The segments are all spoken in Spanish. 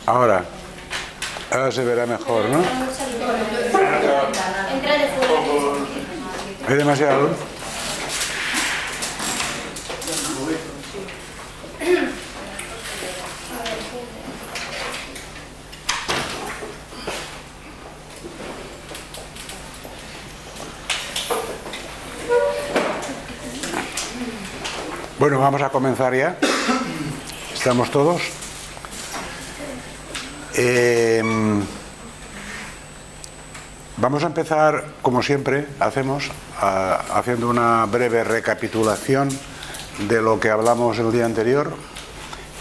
Ahora se verá mejor, ¿no? ¿Hay demasiada luz? Bueno, vamos a comenzar ya. ¿Estamos todos? Vamos a empezar, como siempre hacemos, haciendo una breve recapitulación de lo que hablamos el día anterior,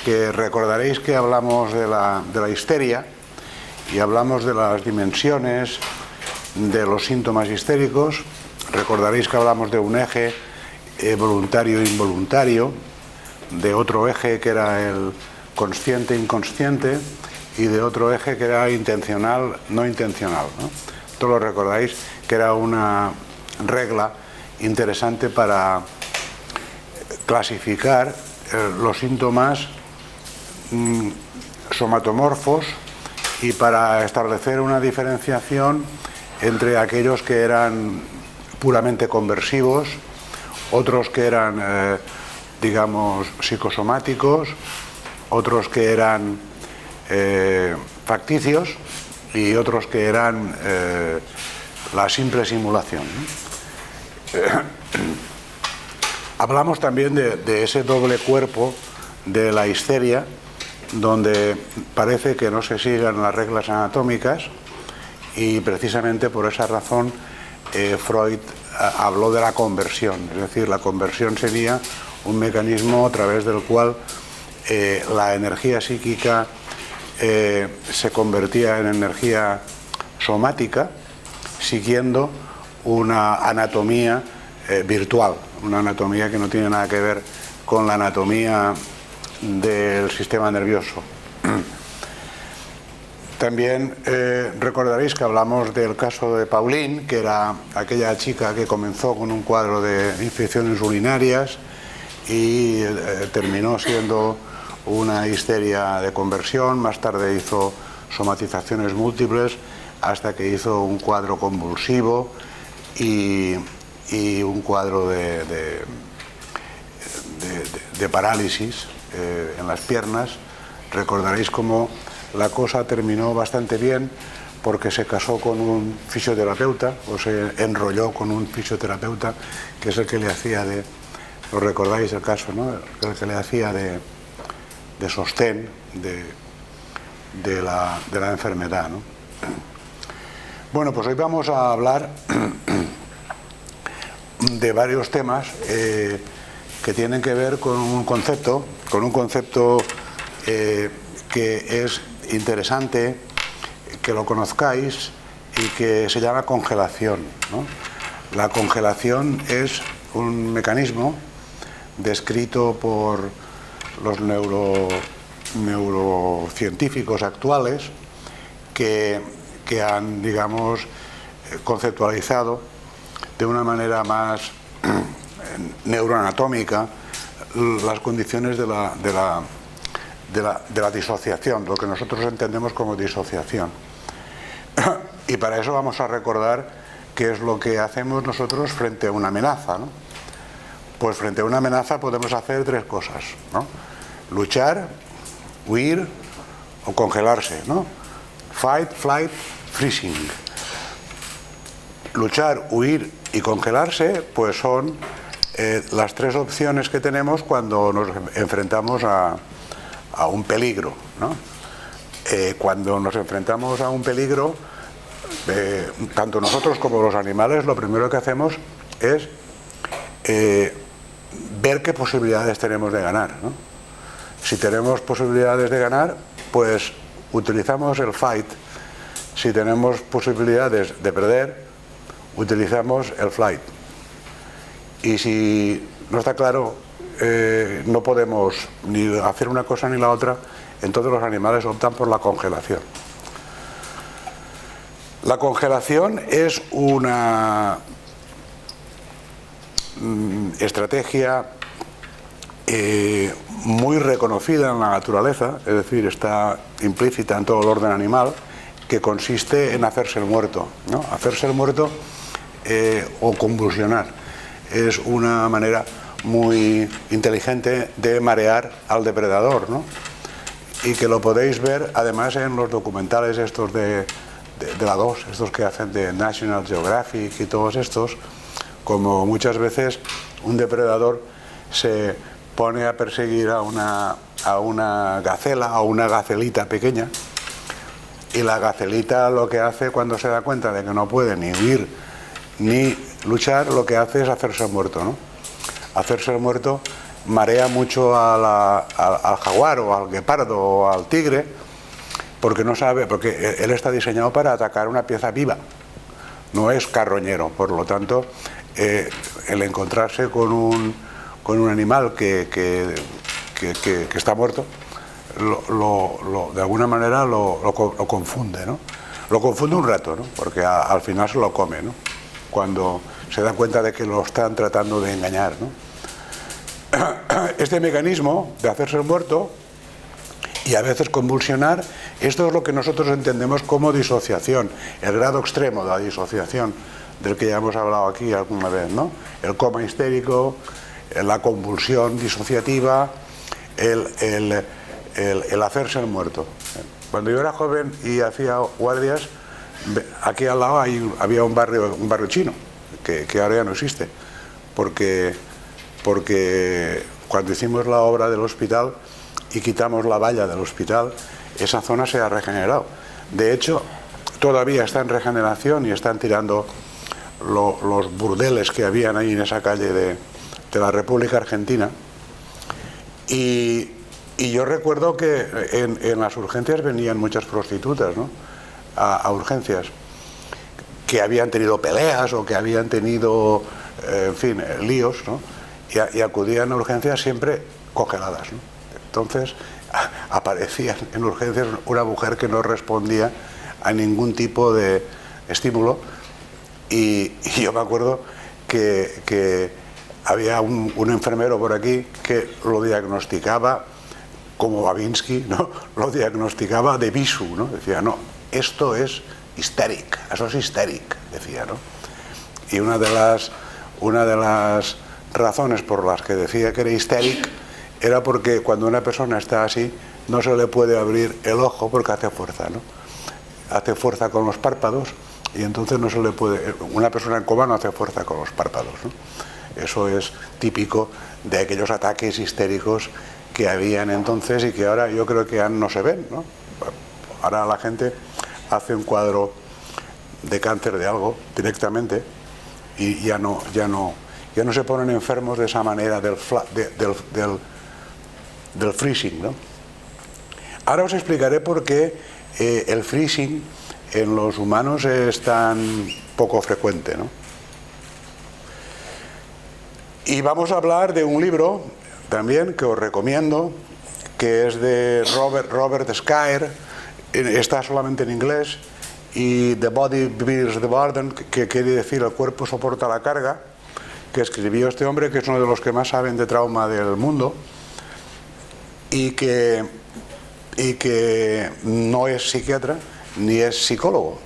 que recordaréis que hablamos de la histeria y hablamos de las dimensiones de los síntomas histéricos. Recordaréis que hablamos de un eje voluntario e involuntario, de otro eje que era el consciente-inconsciente y de otro eje que era intencional-no intencional, ¿no? Esto lo recordáis, que era una regla interesante para clasificar los síntomas somatomorfos y para establecer una diferenciación entre aquellos que eran puramente conversivos, otros que eran, digamos, psicosomáticos, otros que eran facticios y otros que eran la simple simulación, ¿no? Hablamos también de ese doble cuerpo de la histeria, donde parece que no se sigan las reglas anatómicas, y precisamente por esa razón Freud habló de la conversión. Es decir, la conversión sería un mecanismo a través del cual la energía psíquica se convertía en energía somática, siguiendo una anatomía virtual, una anatomía que no tiene nada que ver con la anatomía del sistema nervioso. También recordaréis que hablamos del caso de Pauline, que era aquella chica que comenzó con un cuadro de infecciones urinarias y terminó siendo una histeria de conversión. Más tarde hizo somatizaciones múltiples hasta que hizo un cuadro convulsivo y un cuadro de parálisis en las piernas. Recordaréis cómo la cosa terminó bastante bien porque se casó con un fisioterapeuta, o se enrolló con un fisioterapeuta, que es el que le hacía de... ¿Os recordáis el caso, no? El que le hacía de sostén de la enfermedad, ¿no? Bueno, pues hoy vamos a hablar de varios temas que tienen que ver con un concepto que es interesante que lo conozcáis y que se llama congelación, ¿no? La congelación es un mecanismo descrito por los neurocientíficos actuales que han, digamos, conceptualizado de una manera más neuroanatómica las condiciones de la disociación, lo que nosotros entendemos como disociación. Y para eso vamos a recordar qué es lo que hacemos nosotros frente a una amenaza, ¿no? Pues frente a una amenaza podemos hacer tres cosas, ¿no? Luchar, huir o congelarse, ¿no? Fight, flight, freezing. Luchar, huir y congelarse, pues son las tres opciones que tenemos cuando nos enfrentamos a un peligro, ¿no? Cuando nos enfrentamos a un peligro, tanto nosotros como los animales, lo primero que hacemos es ver qué posibilidades tenemos de ganar, ¿no? Si tenemos posibilidades de ganar, pues utilizamos el fight. Si tenemos posibilidades de perder, utilizamos el flight. Y si no está claro, no podemos ni hacer una cosa ni la otra, entonces los animales optan por la congelación. La congelación es una estrategia muy reconocida en la naturaleza, es decir, está implícita en todo el orden animal, que consiste en hacerse el muerto, ¿no? Hacerse el muerto o convulsionar. Es una manera muy inteligente de marear al depredador, ¿no? Y que lo podéis ver además en los documentales estos de la 2, estos que hacen de National Geographic y todos estos, como muchas veces un depredador se pone a perseguir a una gacela, a una gacelita pequeña, y la gacelita lo que hace cuando se da cuenta de que no puede ni huir ni luchar, lo que hace es hacerse el muerto, ¿no? Hacerse el muerto marea mucho al jaguar o al guepardo o al tigre, porque no sabe, porque él está diseñado para atacar una pieza viva, no es carroñero. Por lo tanto, el encontrarse con un animal que está muerto, de alguna manera lo confunde, ¿no? Lo confunde un rato, ¿no? Porque al final se lo come, ¿no? Cuando se da cuenta de que lo están tratando de engañar, ¿no? Este mecanismo de hacerse el muerto y a veces convulsionar, esto es lo que nosotros entendemos como disociación, el grado extremo de la disociación, del que ya hemos hablado aquí alguna vez, ¿no? El coma histérico, la convulsión disociativa, el hacerse el muerto. Cuando yo era joven y hacía guardias, aquí al lado había un barrio chino, que ahora ya no existe, porque cuando hicimos la obra del hospital y quitamos la valla del hospital, esa zona se ha regenerado. De hecho, todavía está en regeneración y están tirando los burdeles que habían ahí en esa calle de la República Argentina. Y yo recuerdo que en las urgencias venían muchas prostitutas, ¿no? A urgencias, que habían tenido peleas o que habían tenido, en fin, líos, ¿no? Y acudían a urgencias siempre congeladas, ¿no? Entonces aparecía en urgencias una mujer que no respondía a ningún tipo de estímulo, y yo me acuerdo que había un enfermero por aquí que lo diagnosticaba como Babinski, ¿no? Lo diagnosticaba de visu, ¿no? Decía, no, esto es histéric, eso es histéric, decía, ¿no? Y una de las razones por las que decía que era histéric era porque cuando una persona está así no se le puede abrir el ojo porque hace fuerza, ¿no? Hace fuerza con los párpados y entonces no se le puede... Una persona en coma no hace fuerza con los párpados, ¿no? Eso es típico de aquellos ataques histéricos que habían entonces y que ahora yo creo que ya no se ven, ¿no? Ahora la gente hace un cuadro de cáncer de algo directamente y ya no se ponen enfermos de esa manera del freezing, ¿no? Ahora os explicaré por qué el freezing en los humanos es tan poco frecuente, ¿no? Y vamos a hablar de un libro también que os recomiendo, que es de Robert Scaer, está solamente en inglés, y The Body Bears the Burden, que quiere decir el cuerpo soporta la carga, que escribió este hombre, que es uno de los que más saben de trauma del mundo, y que no es psiquiatra ni es psicólogo,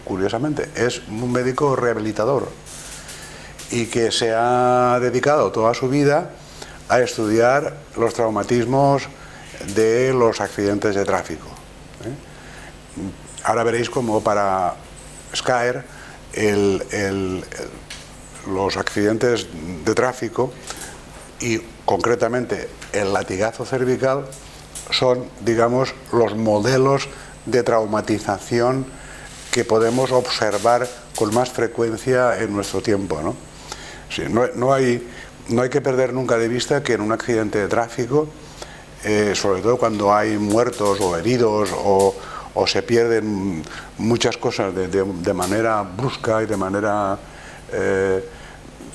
curiosamente, es un médico rehabilitador y que se ha dedicado toda su vida a estudiar los traumatismos de los accidentes de tráfico. Ahora veréis como para Scaer los accidentes de tráfico y concretamente el latigazo cervical son, digamos, los modelos de traumatización que podemos observar con más frecuencia en nuestro tiempo, ¿no? Sí, no hay que perder nunca de vista que en un accidente de tráfico, sobre todo cuando hay muertos o heridos o se pierden muchas cosas de manera brusca y de manera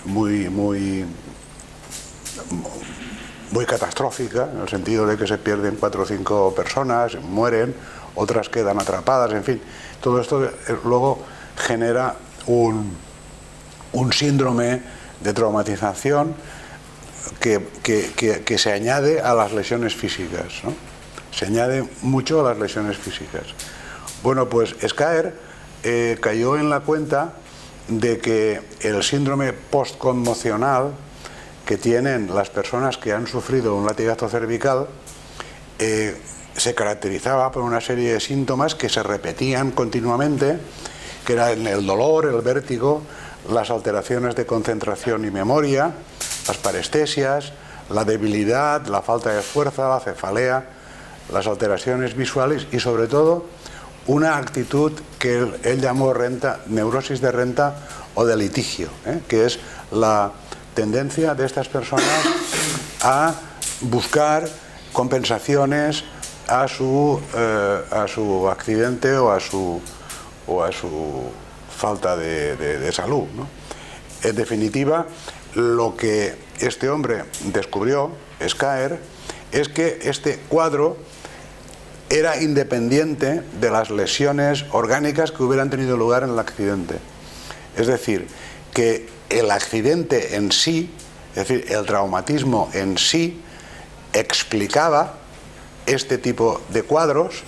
muy catastrófica, en el sentido de que se pierden 4 o 5 personas, mueren, otras quedan atrapadas, en fin, todo esto luego genera un síndrome de traumatización que se añade a las lesiones físicas, ¿no? Se añade mucho a las lesiones físicas. Bueno, pues Scaer cayó en la cuenta de que el síndrome postconmocional que tienen las personas que han sufrido un latigazo cervical se caracterizaba por una serie de síntomas que se repetían continuamente, que eran el dolor, el vértigo, las alteraciones de concentración y memoria, las parestesias, la debilidad, la falta de fuerza, la cefalea, las alteraciones visuales y sobre todo una actitud que él llamó neurosis de renta o de litigio, que es la tendencia de estas personas a buscar compensaciones a su accidente o a su falta de salud, ¿no? En definitiva, lo que este hombre descubrió, Scaer, es que este cuadro era independiente de las lesiones orgánicas que hubieran tenido lugar en el accidente. Es decir, que el accidente en sí, es decir, el traumatismo en sí, explicaba este tipo de cuadros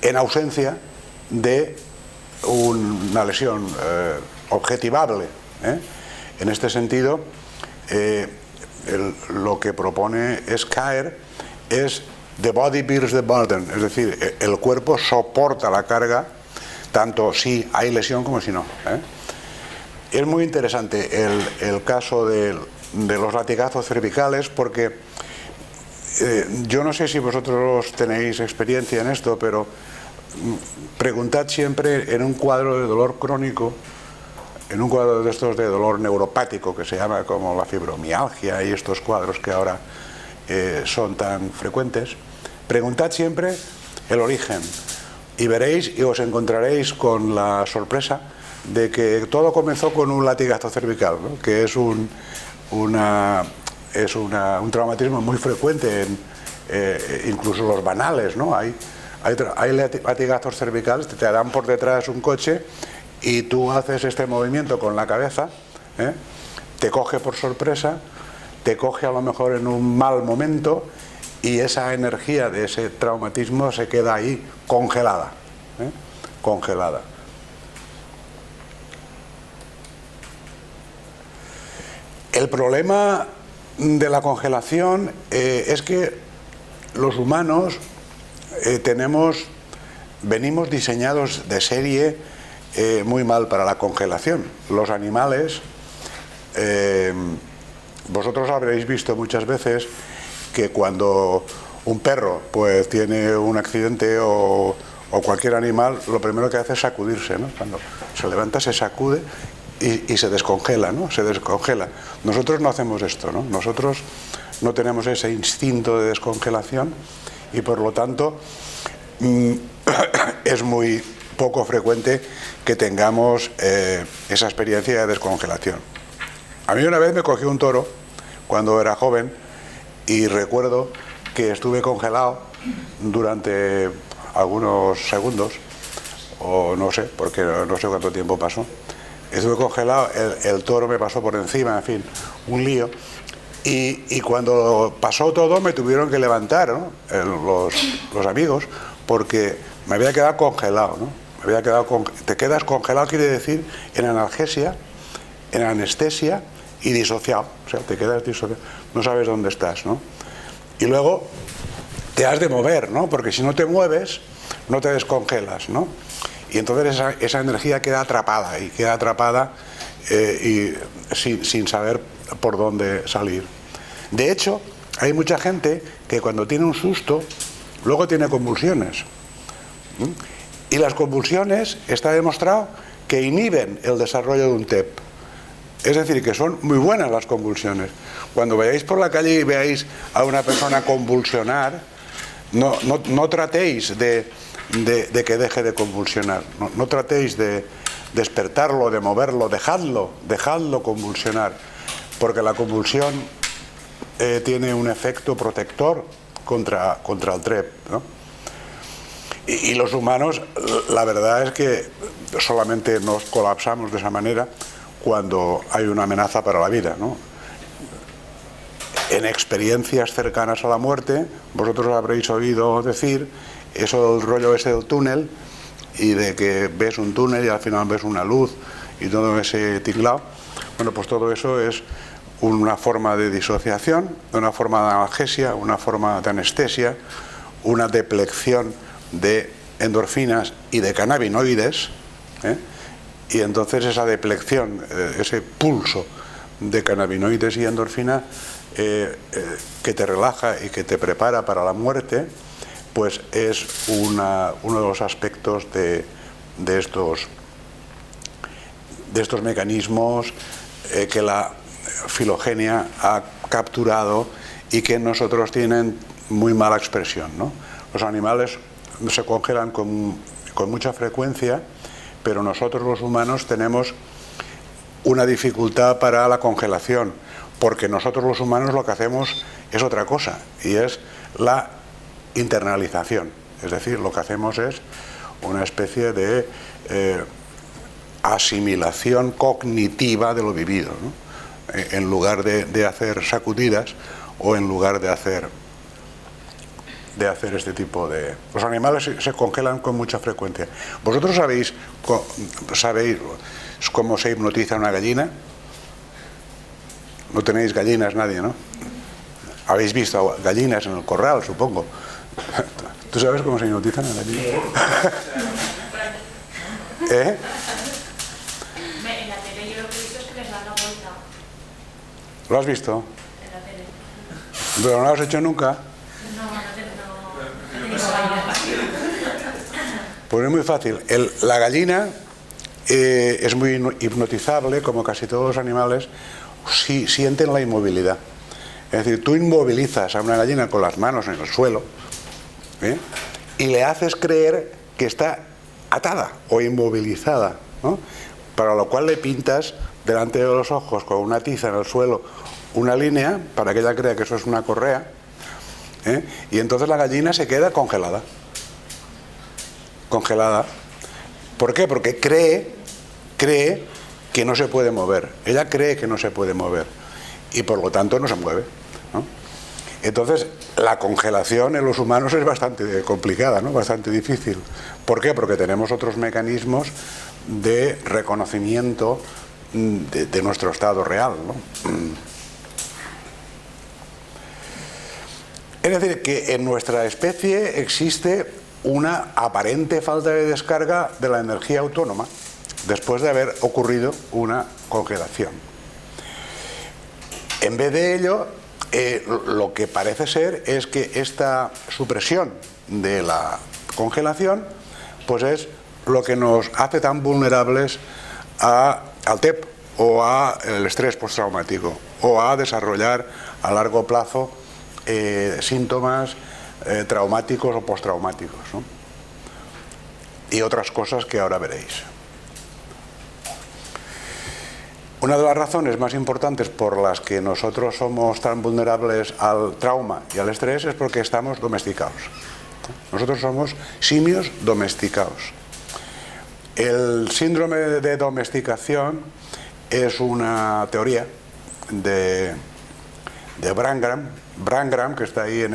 en ausencia de una lesión objetivable. En este sentido, lo que propone Scaer es the body bears the burden, es decir, el cuerpo soporta la carga tanto si hay lesión como si no. Es muy interesante el caso de los latigazos cervicales porque yo no sé si vosotros tenéis experiencia en esto, pero preguntad siempre en un cuadro de dolor crónico, en un cuadro de estos de dolor neuropático que se llama como la fibromialgia y estos cuadros que ahora son tan frecuentes, preguntad siempre el origen y veréis y os encontraréis con la sorpresa de que todo comenzó con un latigazo cervical, ¿no? Que es un traumatismo muy frecuente incluso los banales, ¿no? Hay latigazos cervicales, te dan por detrás un coche y tú haces este movimiento con la cabeza, te coge por sorpresa, te coge a lo mejor en un mal momento y esa energía de ese traumatismo se queda ahí congelada, congelada. El problema de la congelación es que los humanos venimos diseñados de serie muy mal para la congelación. Los animales, vosotros habréis visto muchas veces que cuando un perro pues tiene un accidente o cualquier animal, lo primero que hace es sacudirse, ¿no? Cuando se levanta se sacude y se descongela, ¿no? Se descongela. Nosotros no hacemos esto, ¿no? Nosotros no tenemos ese instinto de descongelación y por lo tanto es muy poco frecuente que tengamos esa experiencia de descongelación. A mí una vez me cogió un toro cuando era joven y recuerdo que estuve congelado durante algunos segundos o no sé, porque no sé cuánto tiempo pasó. Estuve congelado, el toro me pasó por encima, en fin, un lío. Y cuando pasó todo me tuvieron que levantar, ¿no? los amigos, porque me había quedado congelado, ¿no? Te quedas congelado quiere decir en analgesia, en anestesia y disociado. O sea, te quedas disociado, no sabes dónde estás, ¿no? Y luego te has de mover, ¿no? Porque si no te mueves, no te descongelas, ¿no? Y entonces esa energía queda atrapada y sin saber por dónde salir. De hecho, hay mucha gente que cuando tiene un susto, luego tiene convulsiones. Y las convulsiones está demostrado que inhiben el desarrollo de un TEP. Es decir, que son muy buenas las convulsiones. Cuando vayáis por la calle y veáis a una persona convulsionar, no tratéis de que deje de convulsionar. No tratéis de despertarlo, de moverlo, dejadlo convulsionar, porque la convulsión tiene un efecto protector contra el TREP, ¿no? Y los humanos, la verdad es que solamente nos colapsamos de esa manera cuando hay una amenaza para la vida, ¿no? en experiencias cercanas a la muerte, vosotros habréis oído decir eso del rollo ese del túnel, y de que ves un túnel y al final ves una luz y todo ese tinglado. Bueno, pues todo eso es una forma de disociación, una forma de analgesia, una forma de anestesia, una deplección de endorfinas y de cannabinoides, y entonces esa deplección, ese pulso de cannabinoides y endorfina que te relaja y que te prepara para la muerte, pues es uno de los aspectos de estos mecanismos que la filogenia ha capturado y que en nosotros tienen muy mala expresión, ¿no? Los animales se congelan con mucha frecuencia, pero nosotros los humanos tenemos una dificultad para la congelación, porque nosotros los humanos lo que hacemos es otra cosa, y es la internalización. Es decir, lo que hacemos es una especie de asimilación cognitiva de lo vivido, ¿no? En lugar de hacer sacudidas o en lugar de hacer este tipo de... Los animales se congelan con mucha frecuencia. ¿Vosotros sabéis cómo se hipnotiza una gallina? No tenéis gallinas nadie, ¿no? Habéis visto gallinas en el corral, supongo. ¿Tú sabes cómo se hipnotiza una gallina? ¿Eh? En la tele yo lo que he visto es que les dan la vuelta. ¿Lo has visto? En la tele. ¿Pero no lo has hecho nunca? No, en la tele no. Pues es muy fácil. La gallina es muy hipnotizable, como casi todos los animales, si sienten la inmovilidad. Es decir, tú inmovilizas a una gallina con las manos en el suelo, y le haces creer que está atada o inmovilizada, ¿no? Para lo cual le pintas delante de los ojos con una tiza en el suelo una línea para que ella crea que eso es una correa, y entonces la gallina se queda congelada. ¿Por qué? Porque cree que no se puede mover. Ella cree que no se puede mover y por lo tanto no se mueve, ¿no? Entonces la congelación en los humanos es bastante complicada, ¿no? Bastante difícil. ¿Por qué? Porque tenemos otros mecanismos de reconocimiento de nuestro estado real, ¿no? Es decir, que en nuestra especie existe una aparente falta de descarga de la energía autónoma después de haber ocurrido una congelación. En vez de ello, lo que parece ser es que esta supresión de la congelación pues es lo que nos hace tan vulnerables al TEP o al estrés postraumático o a desarrollar a largo plazo síntomas traumáticos o postraumáticos, ¿no? Y otras cosas que ahora veréis. Una de las razones más importantes por las que nosotros somos tan vulnerables al trauma y al estrés es porque estamos domesticados. Nosotros somos simios domesticados. El síndrome de domesticación es una teoría de Brangram, que está ahí en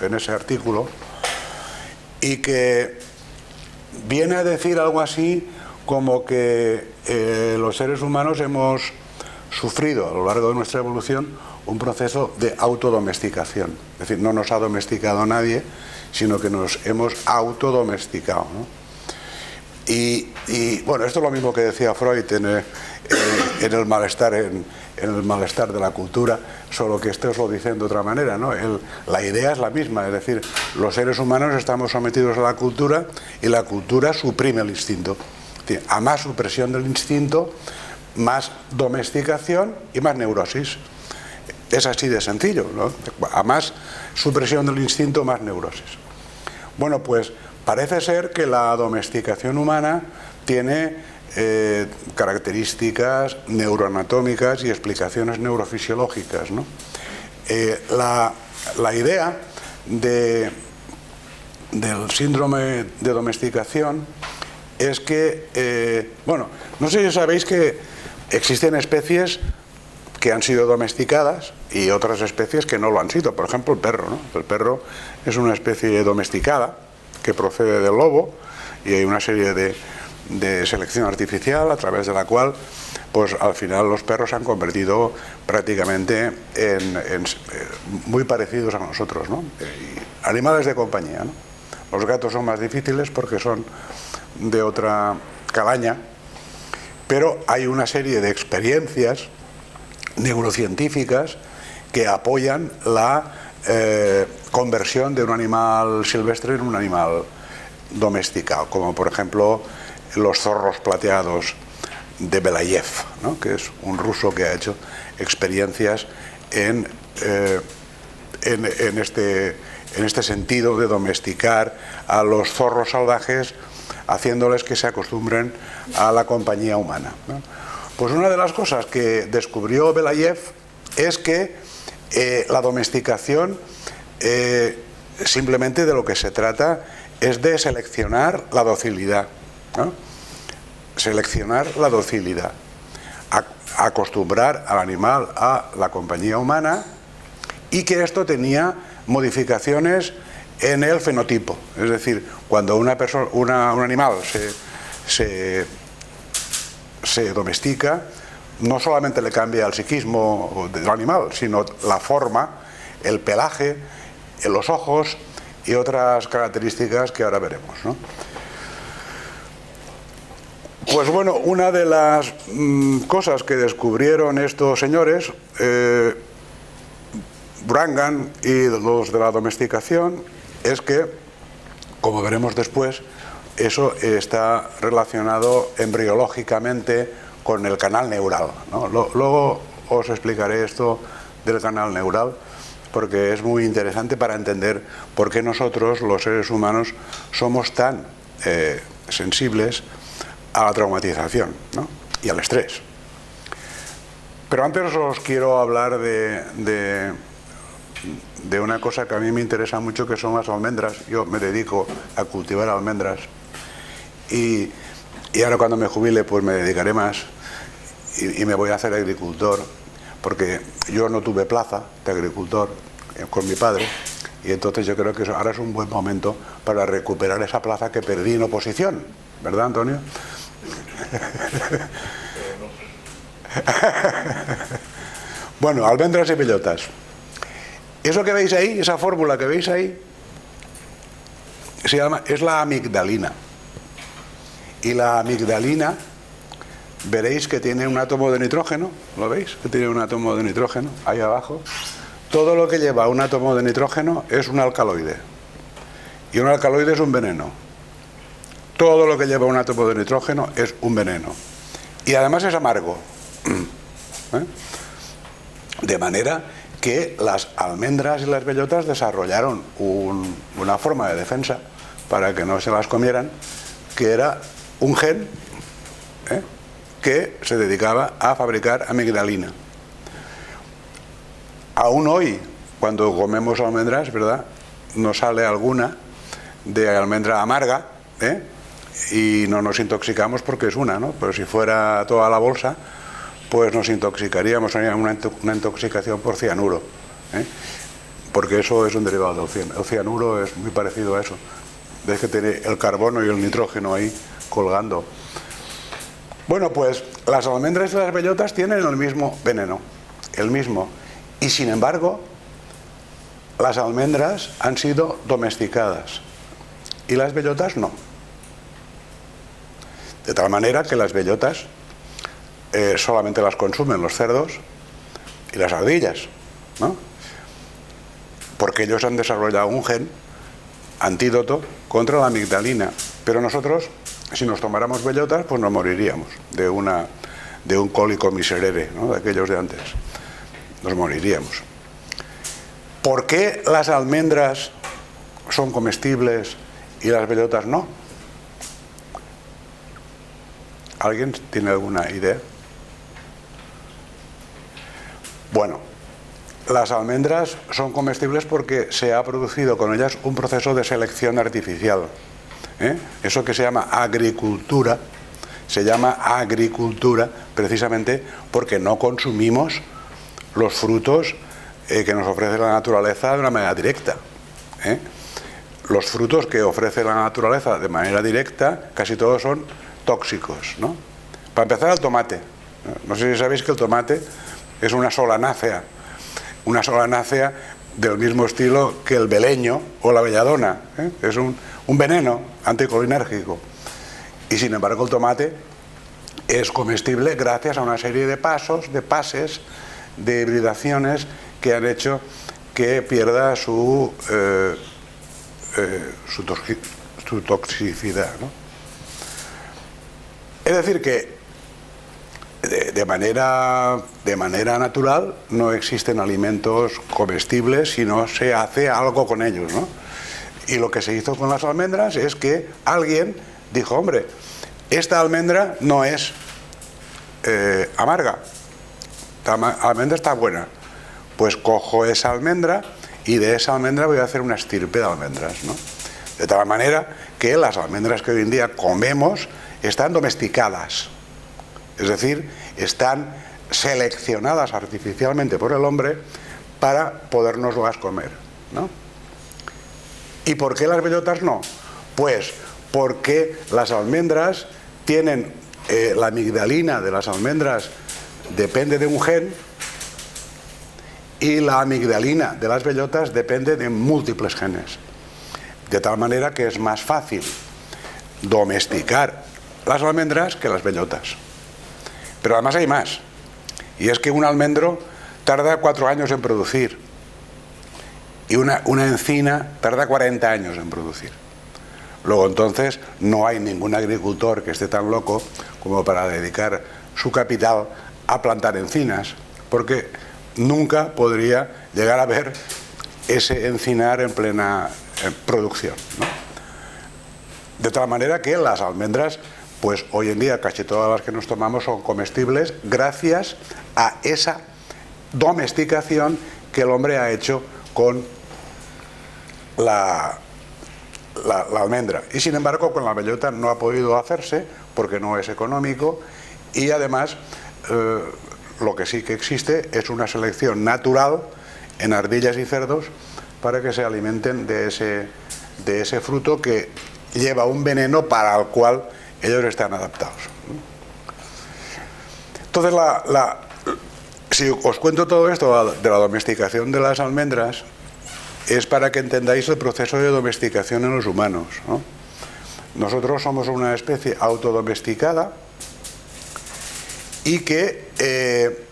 ese artículo, y que viene a decir algo así como que los seres humanos hemos sufrido a lo largo de nuestra evolución un proceso de autodomesticación. Es decir, no nos ha domesticado nadie, sino que nos hemos autodomesticado, ¿no? Y bueno, esto es lo mismo que decía Freud en el malestar de la cultura, solo que esto lo dicen de otra manera, ¿no? La idea es la misma, es decir, los seres humanos estamos sometidos a la cultura y la cultura suprime el instinto. A más supresión del instinto, más domesticación y más neurosis. Es así de sencillo, ¿no? A más supresión del instinto, más neurosis. Bueno, pues parece ser que la domesticación humana tiene características neuroanatómicas y explicaciones neurofisiológicas, ¿no? La idea del síndrome de domesticación es que, bueno, no sé si sabéis que existen especies que han sido domesticadas y otras especies que no lo han sido. Por ejemplo, el perro, ¿no? El perro es una especie domesticada que procede del lobo y hay una serie de selección artificial a través de la cual pues al final los perros se han convertido prácticamente en muy parecidos a nosotros, ¿no? Animales de compañía, ¿no? Los gatos son más difíciles porque son de otra calaña, pero hay una serie de experiencias neurocientíficas que apoyan la conversión de un animal silvestre en un animal domesticado, como por ejemplo los zorros plateados de Belayev, ¿no? Que es un ruso que ha hecho experiencias en este sentido de domesticar a los zorros salvajes, haciéndoles que se acostumbren a la compañía humana, ¿no? Pues una de las cosas que descubrió Belayev es que la domesticación simplemente de lo que se trata es de seleccionar la docilidad, ¿no? Seleccionar la docilidad, acostumbrar al animal a la compañía humana, y que esto tenía modificaciones en el fenotipo. Es decir, cuando un animal se domestica, no solamente le cambia el psiquismo del animal, sino la forma, el pelaje, los ojos y otras características que ahora veremos, ¿no? Pues bueno, una de las cosas que descubrieron estos señores, Brangan y los de la domesticación, es que, como veremos después, eso está relacionado embriológicamente con el canal neural, ¿no? Luego os explicaré esto del canal neural, porque es muy interesante para entender por qué nosotros, los seres humanos, somos tan sensibles a la traumatización, ¿no? Y al estrés. Pero antes os quiero hablar de una cosa que a mí me interesa mucho, que son las almendras. Yo me dedico a cultivar almendras y ahora cuando me jubile pues me dedicaré más y me voy a hacer agricultor, porque yo no tuve plaza de agricultor con mi padre, y entonces yo creo que ahora es un buen momento para recuperar esa plaza que perdí en oposición, ¿verdad, Antonio? Bueno, almendras y bellotas. Eso que veis ahí, esa fórmula que veis ahí, es la amigdalina. Y la amigdalina, veréis que tiene un átomo de nitrógeno, ¿lo veis? Que tiene un átomo de nitrógeno ahí abajo. Todo lo que lleva un átomo de nitrógeno es un alcaloide. Y un alcaloide es un veneno. Todo lo que lleva un átomo de nitrógeno es un veneno. Y además es amargo. De manera que las almendras y las bellotas desarrollaron una forma de defensa para que no se las comieran, que era un gen que se dedicaba a fabricar amigdalina. Aún hoy, cuando comemos almendras, ¿verdad?, nos sale alguna de almendra amarga, y no nos intoxicamos porque es una, ¿no? Pero si fuera toda la bolsa, pues nos intoxicaríamos, sería una intoxicación por cianuro, porque eso es un derivado del cianuro. El cianuro es muy parecido a eso. Ves que tiene el carbono y el nitrógeno ahí colgando. Bueno, pues las almendras y las bellotas tienen el mismo veneno, el mismo. Y sin embargo, las almendras han sido domesticadas y las bellotas no. De tal manera que las bellotas solamente las consumen los cerdos y las ardillas, ¿no? Porque ellos han desarrollado un gen antídoto contra la amigdalina. Pero nosotros, si nos tomáramos bellotas, pues nos moriríamos de un cólico miserere, ¿no?, de aquellos de antes. Nos moriríamos. ¿Por qué las almendras son comestibles y las bellotas no? ¿Alguien tiene alguna idea? Bueno, las almendras son comestibles porque se ha producido con ellas un proceso de selección artificial. Eso que se llama agricultura, se llama agricultura precisamente porque no consumimos los frutos que nos ofrece la naturaleza de una manera directa. Los frutos que ofrece la naturaleza de manera directa, casi todos son tóxicos, ¿no? Para empezar, el tomate. No sé si sabéis que el tomate es una solanácea del mismo estilo que el beleño o la belladona. Es un veneno anticolinérgico. Y sin embargo el tomate es comestible gracias a una serie de pases, de hibridaciones que han hecho que pierda su toxicidad, ¿no? Es decir que de manera natural no existen alimentos comestibles si no se hace algo con ellos, ¿no? Y lo que se hizo con las almendras es que alguien dijo, hombre, esta almendra no es amarga, esta almendra está buena, pues cojo esa almendra y de esa almendra voy a hacer una estirpe de almendras, ¿no? De tal manera que las almendras que hoy en día comemos están domesticadas, es decir, están seleccionadas artificialmente por el hombre para podérnoslas comer, ¿no? ¿Y por qué las bellotas no? Pues porque las almendras tienen, la amigdalina de las almendras depende de un gen y la amigdalina de las bellotas depende de múltiples genes. De tal manera que es más fácil domesticar las almendras que las bellotas. Pero además hay más. Y es que un almendro tarda 4 años en producir. Y una encina tarda 40 años en producir. Luego entonces no hay ningún agricultor que esté tan loco como para dedicar su capital a plantar encinas, porque nunca podría llegar a ver ese encinar en plena producción, ¿no? De tal manera que las almendras, pues hoy en día casi todas las que nos tomamos son comestibles gracias a esa domesticación que el hombre ha hecho con la almendra. Y sin embargo con la bellota no ha podido hacerse porque no es económico y además lo que sí que existe es una selección natural en ardillas y cerdos para que se alimenten de ese fruto que lleva un veneno para el cual ellos están adaptados. Entonces, si os cuento todo esto de la domesticación de las almendras, es para que entendáis el proceso de domesticación en los humanos, ¿no? Nosotros somos una especie autodomesticada y que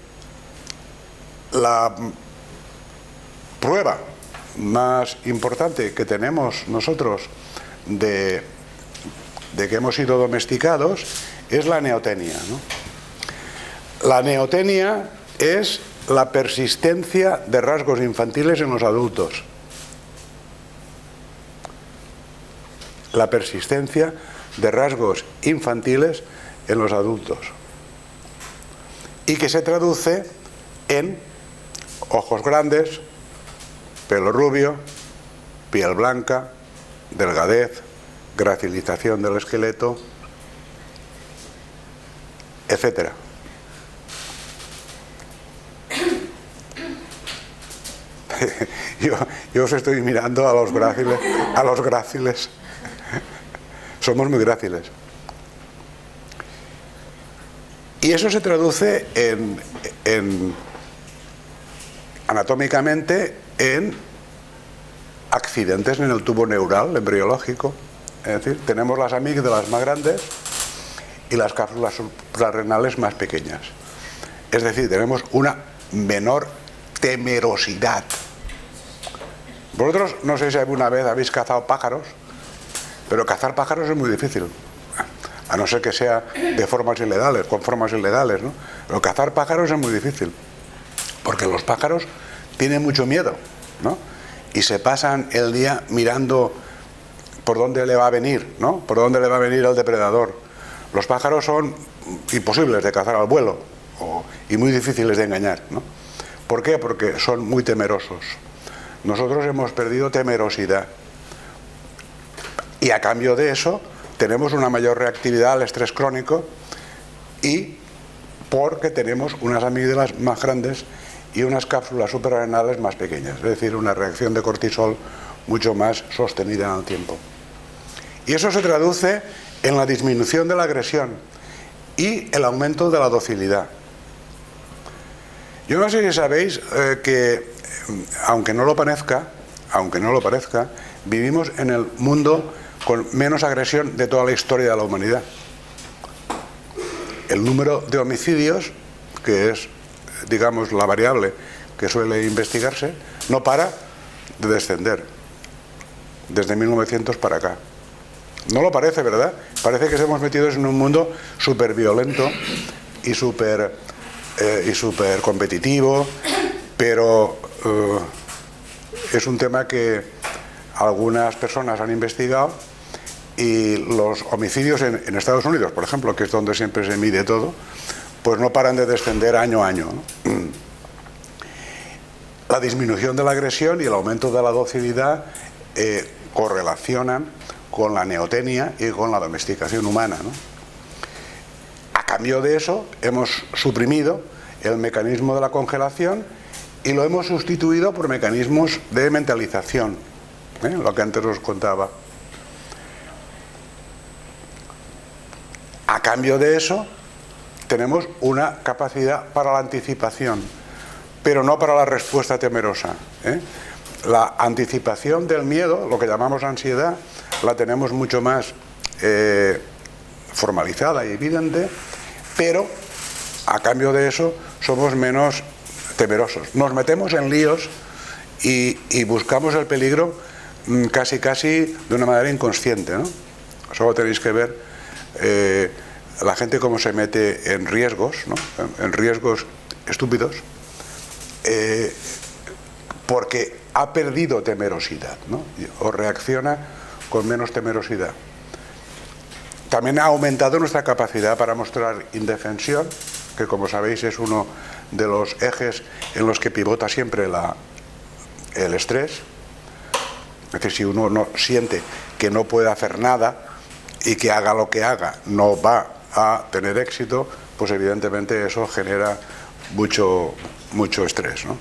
la prueba más importante que tenemos nosotros de que hemos sido domesticados es la neotenia, ¿no? La neotenia es la persistencia de rasgos infantiles en los adultos. La persistencia de rasgos infantiles en los adultos. Y que se traduce en ojos grandes, pelo rubio, piel blanca, delgadez, gracilización del esqueleto, etcétera. Yo os estoy mirando a los gráciles. Somos muy gráciles. Y eso se traduce anatómicamente en accidentes en el tubo neural embriológico. Es decir, tenemos las amígdalas más grandes y las cápsulas suprarrenales más pequeñas. Es decir, tenemos una menor temerosidad. Vosotros no sé si alguna vez habéis cazado pájaros, pero cazar pájaros es muy difícil, a no ser que sea de formas ilegales, con formas ilegales, ¿no? Pero cazar pájaros es muy difícil, porque los pájaros tienen mucho miedo, ¿no? Y se pasan el día mirando por dónde le va a venir, ¿no? Por dónde le va a venir el depredador. Los pájaros son imposibles de cazar al vuelo y muy difíciles de engañar, ¿no? ¿Por qué? Porque son muy temerosos. Nosotros hemos perdido temerosidad. Y a cambio de eso tenemos una mayor reactividad al estrés crónico y porque tenemos unas amígdalas más grandes y unas cápsulas suprarrenales más pequeñas, es decir, una reacción de cortisol mucho más sostenida en el tiempo. Y eso se traduce en la disminución de la agresión y el aumento de la docilidad. Yo no sé si sabéis que, aunque no lo parezca, vivimos en el mundo con menos agresión de toda la historia de la humanidad. El número de homicidios, que es, digamos, la variable que suele investigarse, no para de descender desde 1900 para acá. No lo parece, ¿verdad? Parece que estamos metidos en un mundo súper violento y súper competitivo, pero es un tema que algunas personas han investigado, y los homicidios en Estados Unidos, por ejemplo, que es donde siempre se mide todo, pues no paran de descender año a año, ¿no? La disminución de la agresión y el aumento de la docilidad correlacionan con la neotenia y con la domesticación humana, ¿no? A cambio de eso, hemos suprimido el mecanismo de la congelación y lo hemos sustituido por mecanismos de mentalización, lo que antes os contaba. A cambio de eso, tenemos una capacidad para la anticipación, pero no para la respuesta temerosa, La anticipación del miedo, lo que llamamos ansiedad, la tenemos mucho más formalizada y evidente, pero a cambio de eso somos menos temerosos. Nos metemos en líos y buscamos el peligro casi de una manera inconsciente, ¿no? Solo tenéis que ver la gente cómo se mete en riesgos, ¿no? En riesgos estúpidos, porque ha perdido temerosidad, ¿no? O reacciona con menos temerosidad. También ha aumentado nuestra capacidad para mostrar indefensión, que como sabéis es uno de los ejes en los que pivota siempre el estrés. Es decir, si uno no siente que no puede hacer nada y que haga lo que haga no va a tener éxito, pues evidentemente eso genera mucho estrés, ¿no?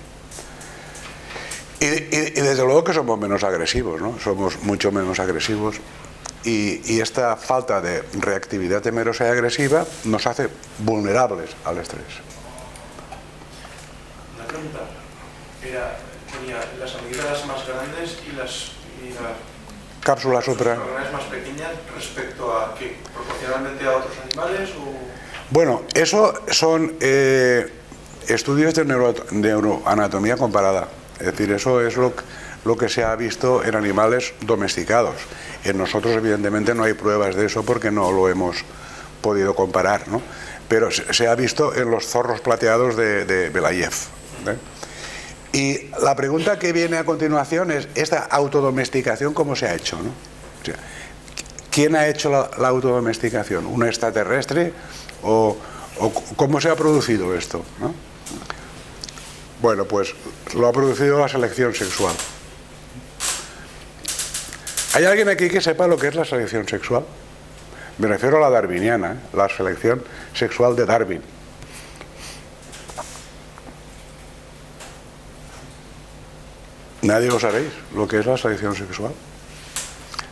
Y desde luego que somos menos agresivos, ¿no? Somos mucho menos agresivos, y esta falta de reactividad temerosa y agresiva nos hace vulnerables al estrés. La pregunta era, ponía las amígdalas más grandes y las cápsulas suprarrenales más pequeñas respecto a ¿qué? ¿Proporcionalmente a otros animales? O... Bueno, eso son estudios de neuroanatomía comparada. Es decir, eso es lo que se ha visto en animales domesticados. En nosotros, evidentemente, no hay pruebas de eso porque no lo hemos podido comparar, ¿no? Pero se ha visto en los zorros plateados de Belayev, ¿eh? Y la pregunta que viene a continuación es: ¿esta autodomesticación cómo se ha hecho, ¿no? O sea, ¿quién ha hecho la autodomesticación? ¿Un extraterrestre? ¿O cómo se ha producido esto, ¿no? Bueno, pues lo ha producido la selección sexual. ¿Hay alguien aquí que sepa lo que es la selección sexual? Me refiero a la darwiniana, la selección sexual de Darwin. ¿Nadie lo sabéis lo que es la selección sexual?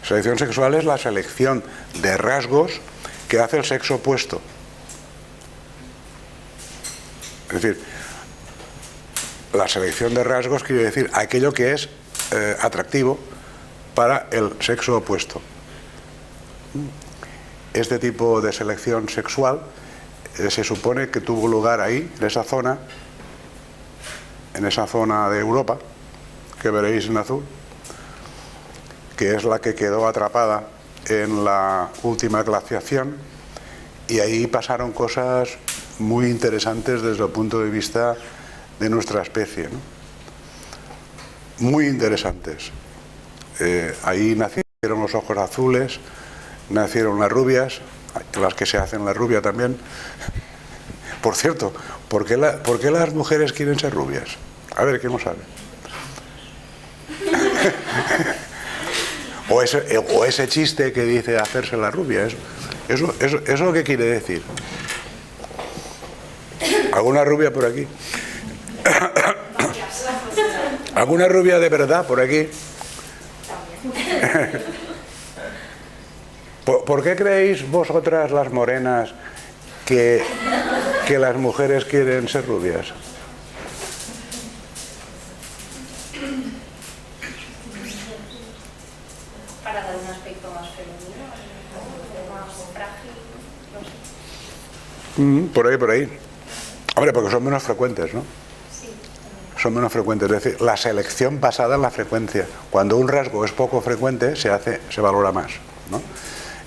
Selección sexual es la selección de rasgos que hace el sexo opuesto. Es decir, la selección de rasgos quiere decir aquello que es atractivo para el sexo opuesto. Este tipo de selección sexual se supone que tuvo lugar ahí, en esa zona de Europa, que veréis en azul, que es la que quedó atrapada en la última glaciación, y ahí pasaron cosas muy interesantes desde el punto de vista de nuestra especie, ¿no? Muy interesantes. Ahí nacieron los ojos azules, nacieron las rubias, las que se hacen la rubia también. Por cierto, ¿por qué las mujeres quieren ser rubias? A ver, ¿quién lo sabe? O ese chiste que dice hacerse la rubia, ¿eso qué quiere decir? ¿Alguna rubia por aquí? ¿Alguna rubia de verdad por aquí? ¿Por qué creéis vosotras, las morenas, que las mujeres quieren ser rubias? Para dar un aspecto más femenino, más frágil, no sé. Por ahí, por ahí. Hombre, porque son menos frecuentes, ¿no? Sí. Son menos frecuentes, es decir, la selección basada en la frecuencia. Cuando un rasgo es poco frecuente, se valora más, ¿no?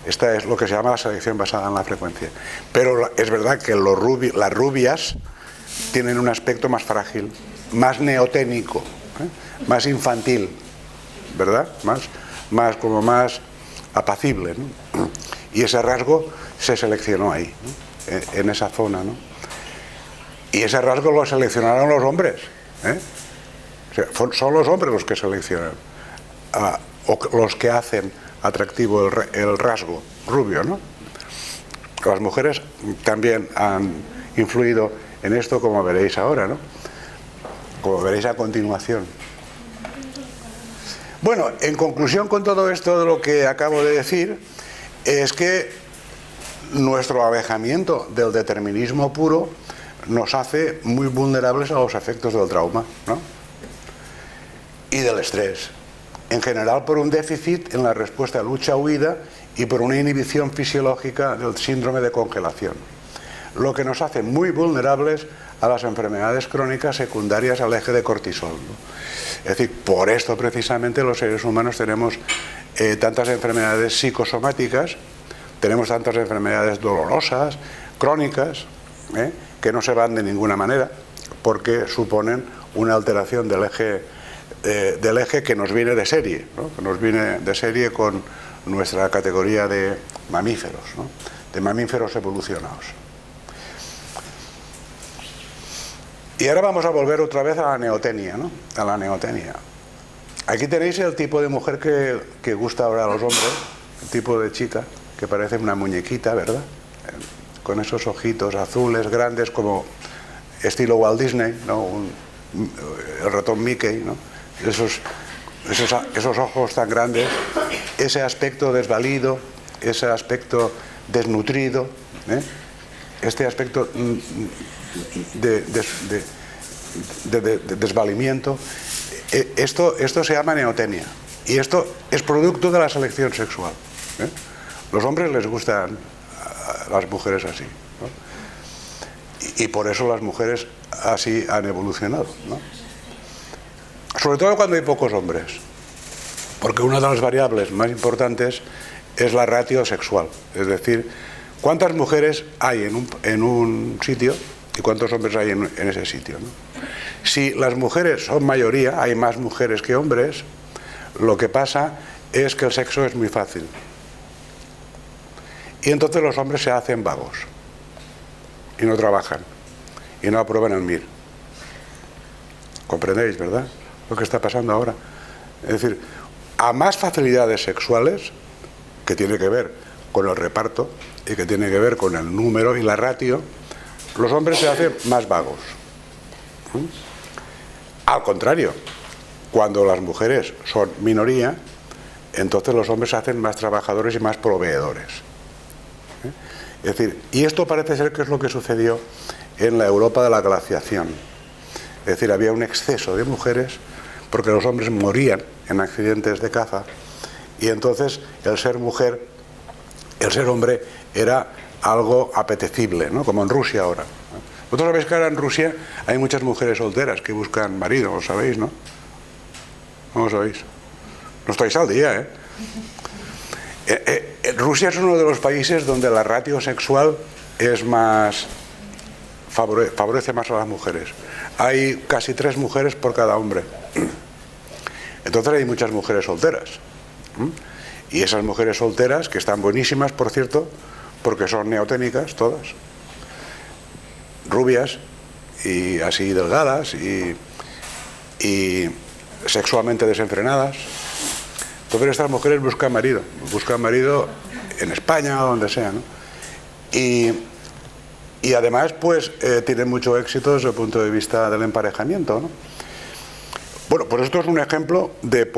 Esta es lo que se llama la selección basada en la frecuencia. Pero es verdad que las rubias tienen un aspecto más frágil, más neoténico, más infantil, ¿verdad? Como más apacible, ¿no? Y ese rasgo se seleccionó ahí, ¿no? En esa zona, ¿no? Y ese rasgo lo seleccionaron los hombres, ¿eh? O sea, son los hombres los que seleccionan, o los que hacen atractivo el rasgo rubio, ¿no? Las mujeres también han influido en esto, como veréis ahora, ¿no? Como veréis a continuación. Bueno, en conclusión con todo esto de lo que acabo de decir, es que nuestro alejamiento del determinismo puro nos hace muy vulnerables a los efectos del trauma, ¿no? Y del estrés. En general por un déficit en la respuesta a lucha-huida y por una inhibición fisiológica del síndrome de congelación, lo que nos hace muy vulnerables a las enfermedades crónicas secundarias al eje de cortisol, ¿no? Es decir, por esto precisamente los seres humanos tenemos tantas enfermedades psicosomáticas, tenemos tantas enfermedades dolorosas, crónicas, que no se van de ninguna manera, porque suponen una alteración del eje que nos viene de serie, ¿no? Que nos viene de serie con nuestra categoría de mamíferos, ¿no? De mamíferos evolucionados. Y ahora vamos a volver otra vez a la neotenia, ¿no? A la neotenia. Aquí tenéis el tipo de mujer que gusta ahora a los hombres, el tipo de chica que parece una muñequita, ¿verdad? Con esos ojitos azules grandes como estilo Walt Disney, ¿no? El ratón Mickey, ¿no? Esos ojos tan grandes, ese aspecto desvalido, ese aspecto desnutrido, este aspecto de desvalimiento, esto se llama neotenia, y esto es producto de la selección sexual, ¿eh? Los hombres les gustan a las mujeres así, ¿no? Y por eso las mujeres así han evolucionado, ¿no? Sobre todo cuando hay pocos hombres, porque una de las variables más importantes es la ratio sexual, es decir, cuántas mujeres hay en un sitio y cuántos hombres hay en ese sitio, ¿no? Si las mujeres son mayoría, hay más mujeres que hombres, lo que pasa es que el sexo es muy fácil. Y entonces los hombres se hacen vagos y no trabajan y no aprueban el MIR. ¿Comprendéis, verdad? Lo que está pasando ahora. Es decir, a más facilidades sexuales, que tiene que ver con el reparto y que tiene que ver con el número y la ratio, los hombres se hacen más vagos. Al contrario, cuando las mujeres son minoría, entonces los hombres se hacen más trabajadores y más proveedores. Es decir, y esto parece ser que es lo que sucedió en la Europa de la glaciación. Es decir, había un exceso de mujeres porque los hombres morían en accidentes de caza, y entonces el ser mujer, el ser hombre era algo apetecible, ¿no? Como en Rusia ahora. Vosotros sabéis que ahora en Rusia hay muchas mujeres solteras que buscan marido, lo sabéis, ¿no? ¿No lo sabéis? No estáis al día, ¿eh? Rusia es uno de los países donde la ratio sexual es más favorece más a las mujeres. Hay casi 3 mujeres por cada hombre. Entonces hay muchas mujeres solteras. Y esas mujeres solteras, que están buenísimas, por cierto, porque son neoténicas todas, rubias y así delgadas y sexualmente desenfrenadas. Entonces estas mujeres buscan marido en España o donde sea, ¿no? Y además pues tienen mucho éxito desde el punto de vista del emparejamiento, ¿no? Bueno, pues esto es un ejemplo de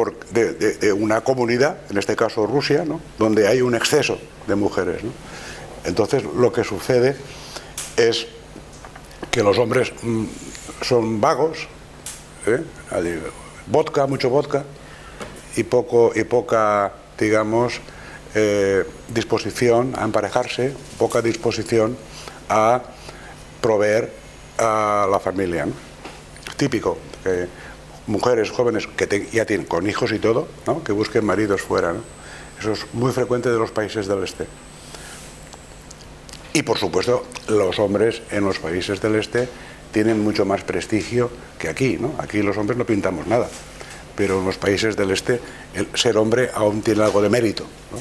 una comunidad, en este caso Rusia, ¿no?, donde hay un exceso de mujeres, ¿no? Entonces lo que sucede es que los hombres son vagos, vodka, mucho vodka, y poca, digamos, disposición a emparejarse, poca disposición a proveer a la familia, ¿no? Típico, mujeres jóvenes que ya tienen con hijos y todo, ¿no?, que busquen maridos fuera, ¿no? Eso es muy frecuente de los países del este. Y por supuesto los hombres en los países del este tienen mucho más prestigio que aquí, ¿no? Aquí los hombres no pintamos nada, pero en los países del este el ser hombre aún tiene algo de mérito, ¿no?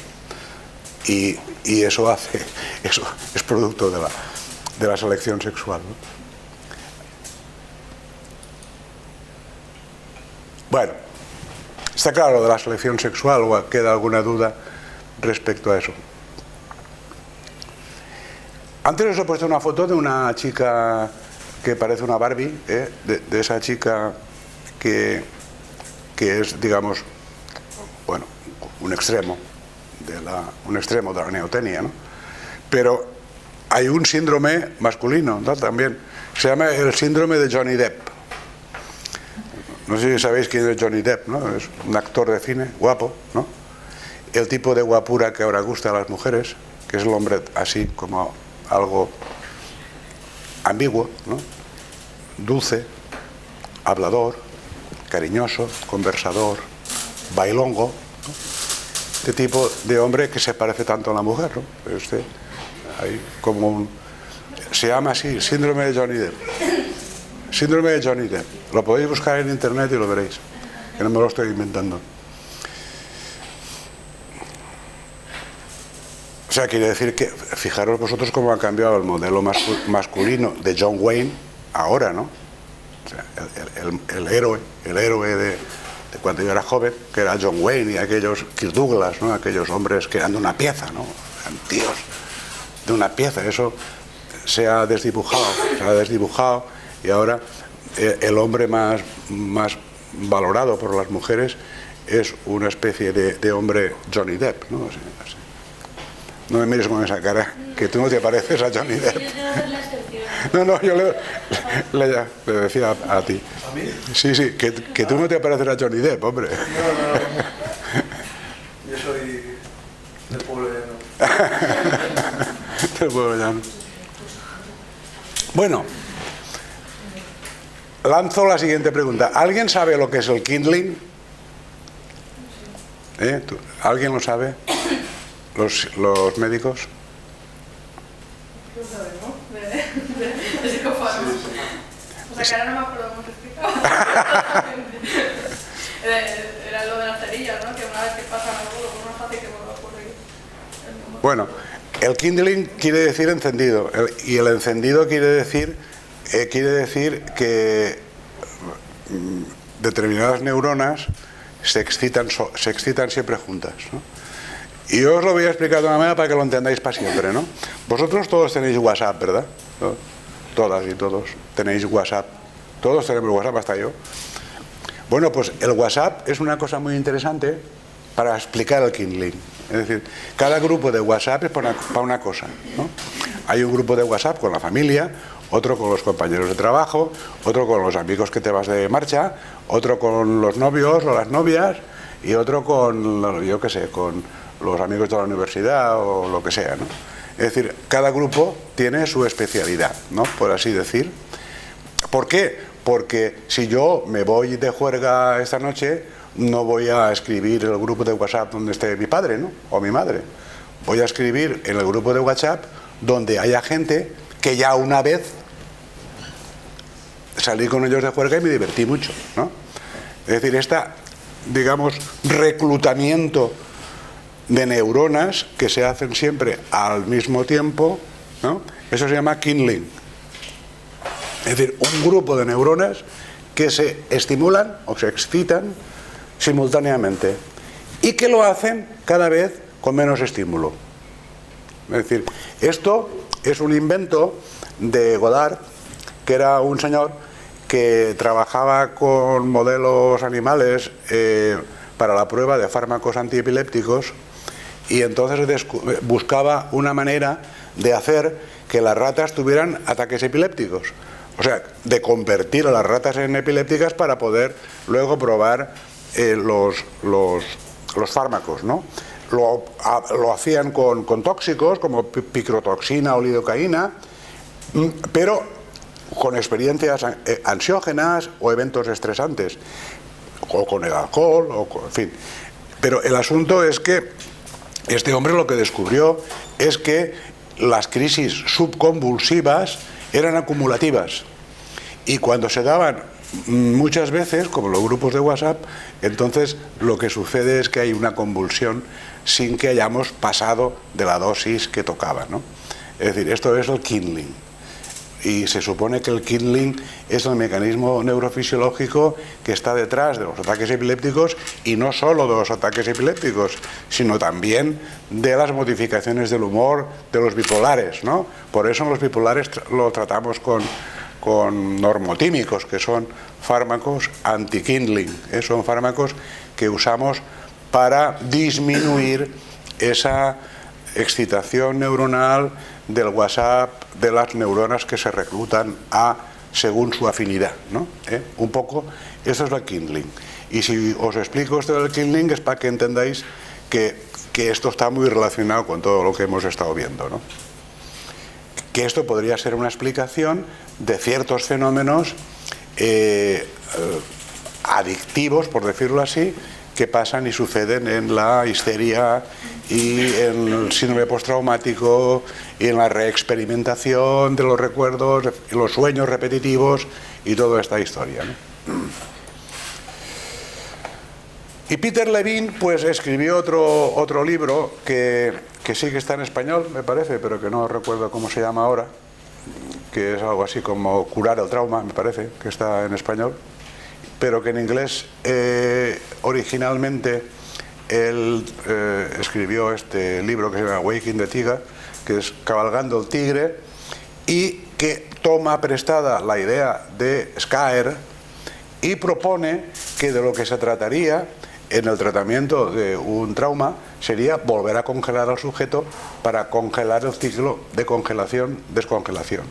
Y eso es producto de la selección sexual, ¿no? Bueno, está claro lo de la selección sexual, o queda alguna duda respecto a eso. Antes os he puesto una foto de una chica que parece una Barbie, de esa chica que es, digamos, bueno, un extremo de la neotenia, ¿no? Pero hay un síndrome masculino, ¿no?, también. Se llama el síndrome de Johnny Depp. No sé si sabéis quién es Johnny Depp, ¿no? Es un actor de cine, guapo, ¿no? El tipo de guapura que ahora gusta a las mujeres, que es el hombre así como algo ambiguo, ¿no?, dulce, hablador, cariñoso, conversador, bailongo, ¿no? Este tipo de hombre que se parece tanto a la mujer, ¿no? Hay como se llama así, síndrome de Johnny Depp. Síndrome de Johnny Depp. Lo podéis buscar en internet y lo veréis, que no me lo estoy inventando. O sea, quiere decir que, fijaros vosotros cómo ha cambiado el modelo masculino de John Wayne ahora, ¿no? O sea, el héroe de cuando yo era joven, que era John Wayne y aquellos Kirk Douglas, ¿no? Aquellos hombres que eran de una pieza, ¿no? Eran tíos de una pieza. Eso se ha desdibujado y ahora el hombre más valorado por las mujeres es una especie de hombre Johnny Depp, ¿no? Así. No me mires con esa cara, que tú no te pareces a Johnny Depp. No, yo le decía a ti. ¿A mí? Sí, que tú no te pareces a Johnny Depp, hombre. No. Yo soy del pueblo llano. Del pueblo llano. Bueno, lanzo la siguiente pregunta. ¿Alguien sabe lo que es el kindling? ¿Alguien lo sabe? ¿Los médicos? Lo sabemos, de psicófanos. O sea, que ahora no me acuerdo cómo te explicaba. Era lo de las cerillas, ¿no? Que una vez que pasan algo, no es fácil que vuelva a ocurrir. Bueno, el kindling quiere decir encendido, y el encendido quiere decir que determinadas neuronas se excitan siempre juntas, ¿no? Y yo os lo voy a explicar de una manera para que lo entendáis para siempre, ¿no? Vosotros todos tenéis WhatsApp, ¿verdad? Todas y todos tenéis WhatsApp. Todos tenemos WhatsApp, hasta yo. Bueno, pues el WhatsApp es una cosa muy interesante para explicar el kindling. Es decir, cada grupo de WhatsApp es para una cosa, ¿no? Hay un grupo de WhatsApp con la familia, otro con los compañeros de trabajo, otro con los amigos que te vas de marcha, otro con los novios o las novias y otro con, yo qué sé, con los amigos de la universidad o lo que sea, ¿no? Es decir, cada grupo tiene su especialidad, ¿no?, por así decir. ¿Por qué? Porque si yo me voy de juerga esta noche, no voy a escribir en el grupo de WhatsApp donde esté mi padre, ¿no?, o mi madre. Voy a escribir en el grupo de WhatsApp donde haya gente que ya una vez salí con ellos de juerga y me divertí mucho, ¿no? Es decir, digamos, reclutamiento de neuronas que se hacen siempre al mismo tiempo, ¿no? Eso se llama kindling. Es decir, un grupo de neuronas que se estimulan o se excitan simultáneamente y que lo hacen cada vez con menos estímulo. Es decir, esto es un invento de Goddard, que era un señor que trabajaba con modelos animales para la prueba de fármacos antiepilépticos, y entonces buscaba una manera de hacer que las ratas tuvieran ataques epilépticos. O sea, de convertir a las ratas en epilépticas para poder luego probar los fármacos, ¿no? Lo hacían con tóxicos como picrotoxina o lidocaína, pero con experiencias ansiógenas o eventos estresantes, o con el alcohol, en fin. Pero el asunto es que este hombre lo que descubrió es que las crisis subconvulsivas eran acumulativas, y cuando se daban muchas veces, como los grupos de WhatsApp, entonces lo que sucede es que hay una convulsión sin que hayamos pasado de la dosis que tocaba, ¿no? Es decir, esto es el kindling, y se supone que el kindling es el mecanismo neurofisiológico que está detrás de los ataques epilépticos, y no solo de los ataques epilépticos, sino también de las modificaciones del humor de los bipolares, ¿no? Por eso en los bipolares lo tratamos con normotímicos, que son fármacos anti-kindling, son fármacos que usamos para disminuir esa excitación neuronal del WhatsApp de las neuronas que se reclutan según su afinidad, ¿no? Un poco, eso es el kindling. Y si os explico esto del kindling es para que entendáis que esto está muy relacionado con todo lo que hemos estado viendo, ¿no? Que esto podría ser una explicación de ciertos fenómenos adictivos, por decirlo así, que pasan y suceden en la histeria y en el síndrome postraumático y en la reexperimentación de los recuerdos, los sueños repetitivos y toda esta historia, ¿no? Y Peter Levine pues escribió otro libro que sí que está en español, me parece, pero que no recuerdo cómo se llama ahora, que es algo así como Curar el trauma, me parece, que está en español, pero que en inglés originalmente él escribió este libro que se llama Waking the Tiger, que es Cabalgando el tigre, y que toma prestada la idea de Scaer y propone que de lo que se trataría en el tratamiento de un trauma sería volver a congelar al sujeto para congelar el ciclo de congelación-descongelación.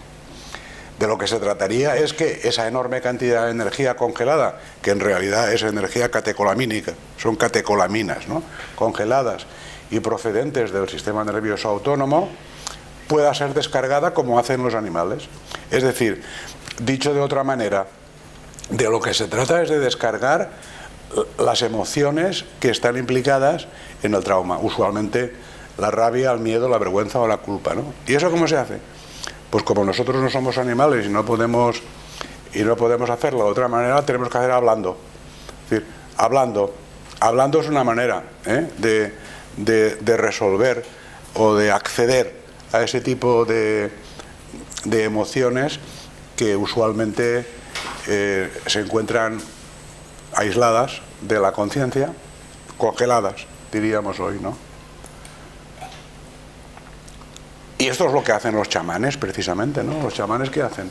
De lo que se trataría es que esa enorme cantidad de energía congelada, que en realidad es energía catecolamínica, son catecolaminas, ¿no?, congeladas y procedentes del sistema nervioso autónomo, pueda ser descargada como hacen los animales. Es decir, dicho de otra manera, de lo que se trata es de descargar las emociones que están implicadas en el trauma, usualmente la rabia, el miedo, la vergüenza o la culpa, ¿no? ¿Y eso cómo se hace? Pues como nosotros no somos animales y no podemos hacerlo de otra manera, tenemos que hacer hablando. Es decir, hablando es una manera de resolver o de acceder a ese tipo de emociones que usualmente se encuentran aisladas de la conciencia, congeladas, diríamos hoy, ¿no? Y esto es lo que hacen los chamanes, precisamente, ¿no? ¿Los chamanes qué hacen?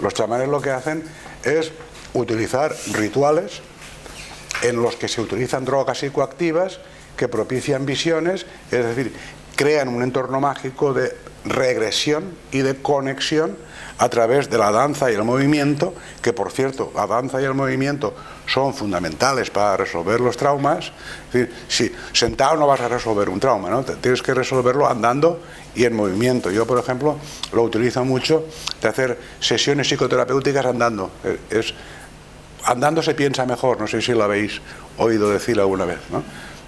Los chamanes lo que hacen es utilizar rituales en los que se utilizan drogas psicoactivas que propician visiones, es decir, crean un entorno mágico de regresión y de conexión a través de la danza y el movimiento, que por cierto, la danza y el movimiento son fundamentales para resolver los traumas. Es decir, si sentado no vas a resolver un trauma, ¿no? Tienes que resolverlo andando y en movimiento. Yo, por ejemplo, lo utilizo mucho de hacer sesiones psicoterapéuticas andando. Andando se piensa mejor, no sé si lo habéis oído decir alguna vez, ¿no?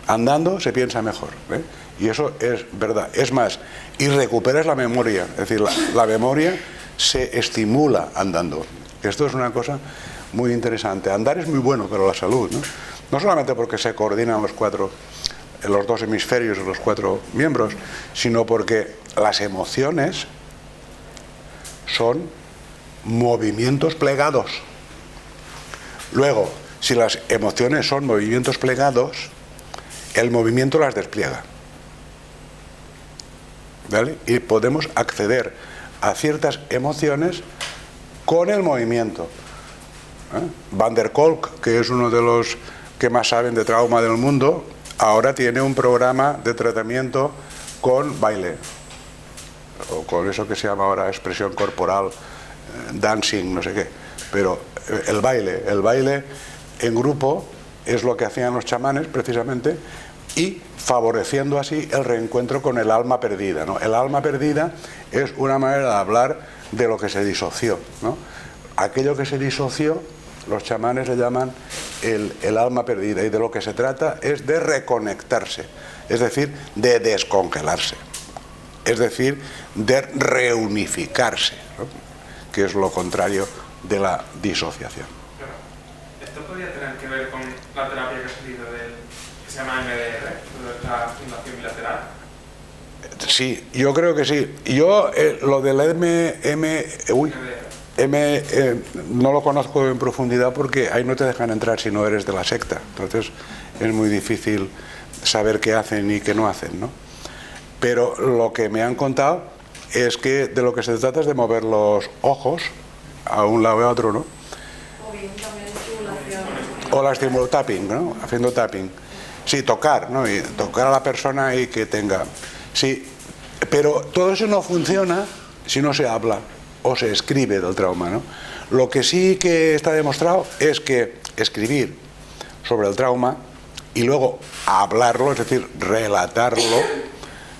Andando se piensa mejor, ¿eh? Y eso es verdad. Es más, y recuperas la memoria, es decir, la memoria se estimula andando. Esto es una cosa muy interesante. Andar es muy bueno para la salud, ¿no? No solamente porque se coordinan los dos hemisferios de los cuatro miembros, sino porque las emociones son movimientos plegados. Luego, si las emociones son movimientos plegados, el movimiento las despliega, ¿vale? Y podemos acceder a ciertas emociones con el movimiento. Van der Kolk, que es uno de los que más saben de trauma del mundo, ahora tiene un programa de tratamiento con baile, o con eso que se llama ahora expresión corporal, dancing, no sé qué. Pero el baile en grupo es lo que hacían los chamanes precisamente, y favoreciendo así el reencuentro con el alma perdida, ¿no? El alma perdida es una manera de hablar de lo que se disoció, ¿no? Aquello que se disoció, los chamanes le llaman el alma perdida, y de lo que se trata es de reconectarse, es decir, de descongelarse, es decir, de reunificarse, ¿no? Que es lo contrario de la disociación. Claro. ¿Esto podría tener que ver con la terapia que ha salido que se llama MDR, de la fundación bilateral? Sí, yo creo que sí. Yo lo del no lo conozco en profundidad porque ahí no te dejan entrar si no eres de la secta. Entonces es muy difícil saber qué hacen y qué no hacen, ¿no? Pero lo que me han contado es que de lo que se trata es de mover los ojos a un lado y a otro, ¿no? O bien también estimulación. O la tapping, ¿no? Haciendo tapping. Sí, tocar, ¿no? Y tocar a la persona y que tenga... Sí, pero todo eso no funciona si no se habla o se escribe del trauma, ¿no? Lo que sí que está demostrado es que escribir sobre el trauma y luego hablarlo, es decir, relatarlo,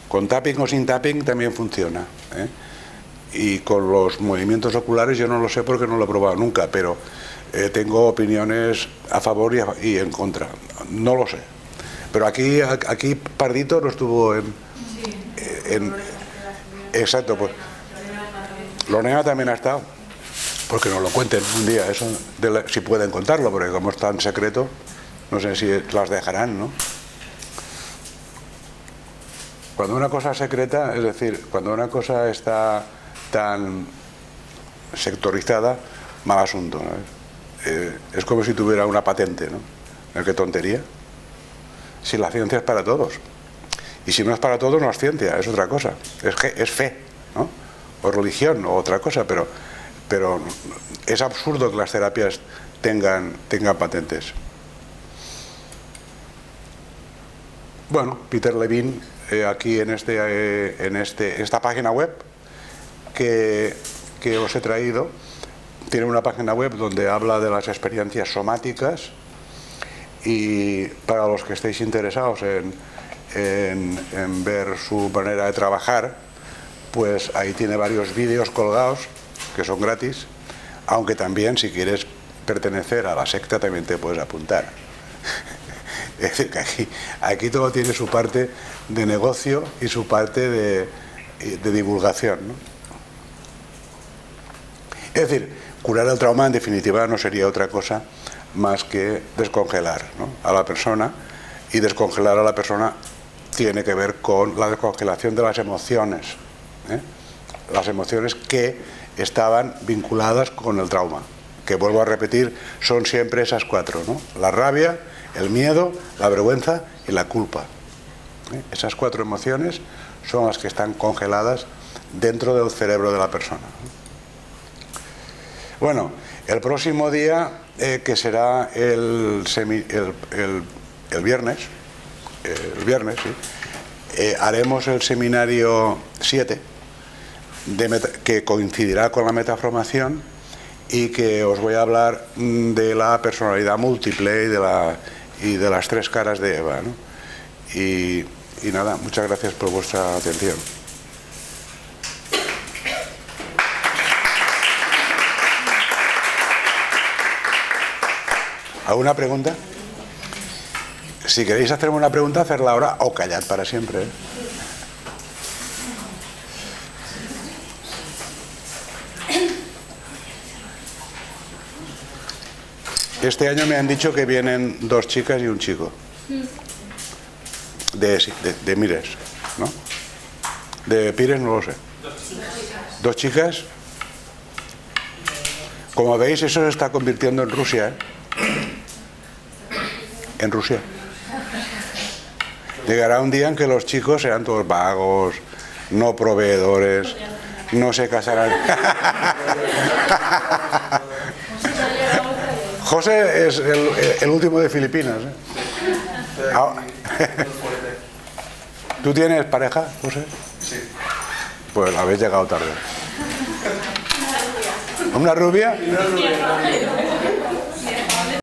con tapping o sin tapping también funciona, ¿eh? Y con los movimientos oculares yo no lo sé porque no lo he probado nunca, pero tengo opiniones a favor y en contra. No lo sé. Pero aquí Pardito no estuvo exacto, pues Lorena también ha estado, porque nos lo cuenten un día, eso si pueden contarlo, porque como es tan secreto, no sé si las dejarán, ¿no? Cuando una cosa es secreta, es decir, cuando una cosa está tan sectorizada, mal asunto, ¿no? Es como si tuviera una patente, ¿no? ¿Qué tontería? Si la ciencia es para todos. Y si no es para todos, no es ciencia, es otra cosa. Es fe, ¿no? O religión, o otra cosa, pero es absurdo que las terapias tengan patentes. Bueno, Peter Levine, aquí en esta página web que os he traído, tiene una página web donde habla de las experiencias somáticas, y para los que estéis interesados en ver su manera de trabajar, pues ahí tiene varios vídeos colgados que son gratis, aunque también si quieres pertenecer a la secta también te puedes apuntar. Es decir, que aquí todo tiene su parte de negocio y su parte de divulgación, ¿no? Es decir, curar el trauma en definitiva no sería otra cosa más que descongelar, ¿no?, a la persona, y descongelar a la persona tiene que ver con la descongelación de las emociones, ¿eh? Las emociones que estaban vinculadas con el trauma, que vuelvo a repetir, son siempre esas cuatro, ¿no? La rabia, el miedo, la vergüenza y la culpa, ¿eh? Esas cuatro emociones son las que están congeladas dentro del cerebro de la persona. Bueno, el próximo día, que será el viernes, sí, haremos el seminario 7, que coincidirá con la metaformación, y que os voy a hablar de la personalidad múltiple y de las tres caras de Eva, ¿no? Y nada, muchas gracias por vuestra atención. ¿Alguna pregunta? Si queréis hacerme una pregunta, hacerla ahora o callad para siempre, ¿eh? Este año me han dicho que vienen 2 chicas y un chico. De Mires, ¿no? De Pires no lo sé. 2 chicas. Como veis, eso se está convirtiendo en Rusia, ¿eh? En Rusia. Llegará un día en que los chicos serán todos vagos, no proveedores, no se casarán. José es el último de Filipinas, ¿eh? Estoy Ah. aquí, muy fuerte. ¿Tú tienes pareja, José? Sí. Pues habéis llegado tarde. ¿Una rubia? Y no es rubia,